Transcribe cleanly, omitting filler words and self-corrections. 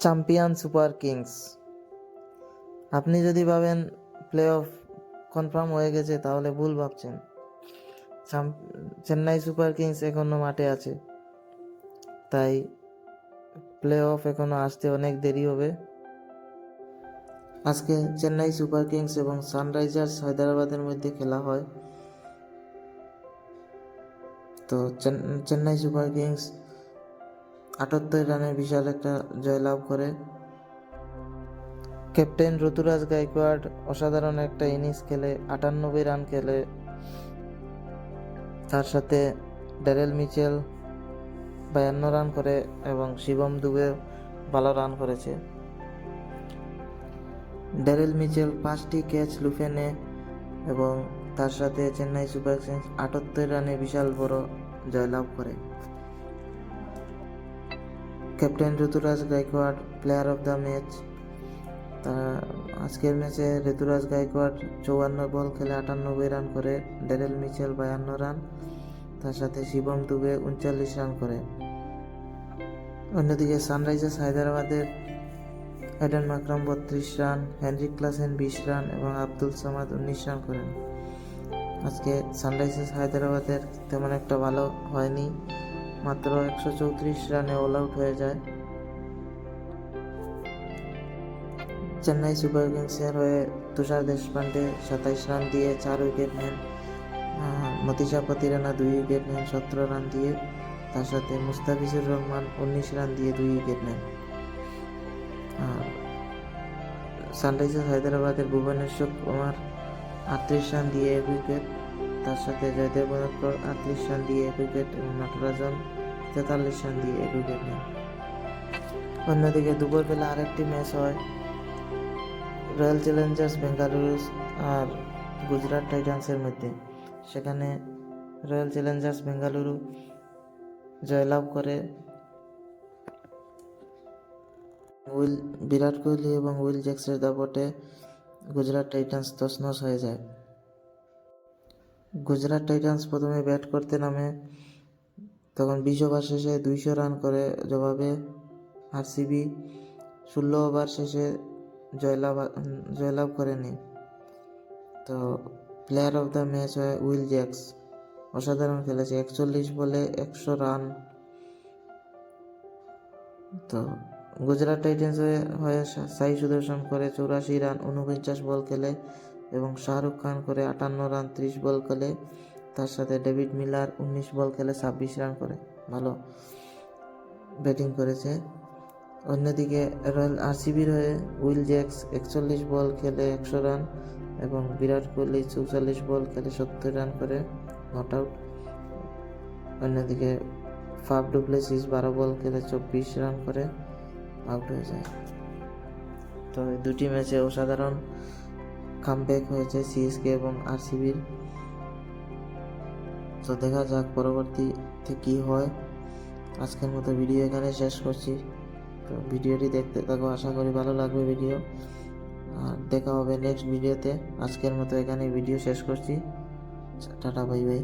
Champion super Kings. আপনি যদি ভাবেন প্লে অফ কনফার্ম হয়ে গেছে তাহলে ভুল ভাবছেন। চেন্নাই সুপার কিংস এখনো মাঠে আছে, তাই প্লে অফ এখনো আসতে অনেক দেরি হবে। আজকে চেন্নাই সুপার কিংস এবং সানরাইজার্স হায়দ্রাবাদের মধ্যে খেলা হয়। তো চেন্নাই সুপার কিংস 78 রানের বিশাল একটা জয়লাভ করে। ক্যাপ্টেন ঋতুরাজ গাইকোয়াড় অসাধারণ একটা ইনিংস খেলে, 98 রান খেলে। তার সাথে ড্যারেল মিচেল 52 রান করে এবং শিবম দুবে ভালো রান করেছে। ড্যারেল মিচেল 5টি ক্যাচ লুফে নেয় এবং তার সাথে চেন্নাই সুপার কিংস 78 রানে বিশাল বড় জয়লাভ করে। Captain Rituraj Gaikwad player of the match. আজকের ম্যাচে ঋতুরাজ গাইকোয়াড় 54 বল খেলে 98 রান করে, ড্যারেল মিচেল 52 রান, তার সাথে শিবম দুবে 39 রান করে। অন্যদিকে সানরাইজার্স হায়দ্রাবাদের Aiden Markram 32 run, Heinrich Klaasen 20 run এবং আব্দুল সামাদ 19 রান করেন। আজকে সানরাইজার্স হায়দ্রাবাদের তেমন একটা ভালো হয়নি, মাত্র 134 রানে অল আউট হয়ে যায়। চেন্নাই সুপার কিংসের হয়ে তুষার দেশপান্ডে 27 রান দিয়ে 4 উইকেট নেন, মতিশা পতিরানা 2 উইকেট নেন 17 রান দিয়ে, তার সাথে মুস্তাফিজুর রহমান 19 রান দিয়ে 2 উইকেট নেন। আর সানরাইজার্স হায়দ্রাবাদের ভুবনেশ্বর কুমার 38 রান দিয়ে 1 উইকেট, তার সাথে জয়দেব বনকর 38 রান দিয়ে 1 উইকেট এবং নটরাজন 43 রান দিয়ে 1 উইকেট নেন। অন্যদিকে দুপুরবেলা আরেকটি ম্যাচ হয় রয়্যাল চ্যালেঞ্জার্স বেঙ্গালুরু আর গুজরাট টাইটান্সের মধ্যে। সেখানে রয়্যাল চ্যালেঞ্জার্স বেঙ্গালুরু জয়লাভ করে। বিরাট কোহলি এবং উইল জ্যাক্সের দাপটে গুজরাট টাইটান্স তছনছ হয়ে যায়। গুজরাট টাইটান্স প্রথমে ব্যাট করতে নামে, তখন 20 ওভার শেষে 200 রান করে জবাবে আরসিবি 16 ওভার শেষে জয়লাভ করেনি। তো প্লেয়ার অফ দ্য ম্যাচ হয় উইল জ্যাক্স, অসাধারণ খেলেছে, 41 বলে 100 রান। তো গুজরাট টাইটান্স হয়ে সাই সুদর্শন করে 84 রান 49 বল খেলে এবং শাহরুখ খান করে 58 রান 30 বল খেলে, তার সাথে ডেভিড মিলার 19 বল খেলে 26 রান করে ভালো ব্যাটিং করেছে। অন্যদিকে রয়্যাল আরসিবির হয়ে উইল জ্যাক্স 41 বল খেলে 100 রান এবং বিরাট কোহলি 44 বল খেলে 70 রান করে নট আউট। অন্যদিকে ফাফ ডু প্লেসিস 12 বল খেলে 24 রান করে আউট হয়ে যায়। তো এই দুটি ম্যাচে অসাধারণ কামব্যাক হয়েছে সিএসকে এবং আরসিবির। তো দেখা যাক পরবর্তীতে কী হয়। আজকের মতো ভিডিও এখানে শেষ করছি। তো ভিডিওটি দেখতে থাকো, আশা করি ভালো লাগবে ভিডিও। আর দেখা হবে নেক্সট ভিডিওতে। আজকের মতো এখানে ভিডিও শেষ করছি। Tata, bye bye.